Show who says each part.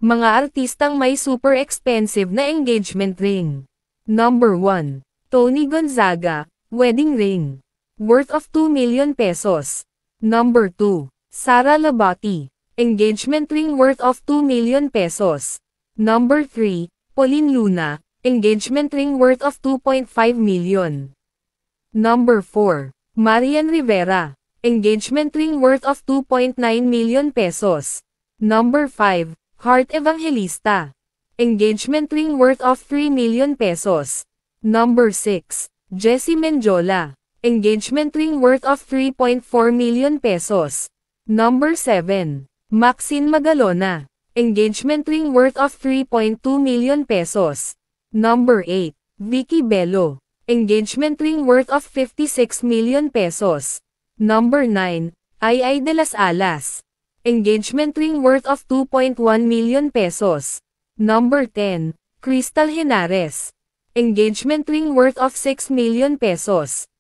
Speaker 1: Mga artistang may super expensive na engagement ring. Number 1. Tony Gonzaga, wedding ring. Worth of 2 million pesos. Number 2. Sara Labati, engagement ring worth of 2 million pesos. Number 3. Pauline Luna, engagement ring worth of 2.5 million. Number 4. Marian Rivera, engagement ring worth of 2.9 million pesos. Number 5. Heart Evangelista, engagement ring worth of 3 million pesos. Number 6. Jessie Menjola, engagement ring worth of 3.4 million pesos. Number 7. Maxine Magalona, engagement ring worth of 3.2 million pesos. Number 8. Vicky Bello, engagement ring worth of 56 million pesos. Number 9. Ai de las Alas, engagement ring worth of 2.1 million pesos. Number 10. Crystal Henares, engagement ring worth of 6 million pesos.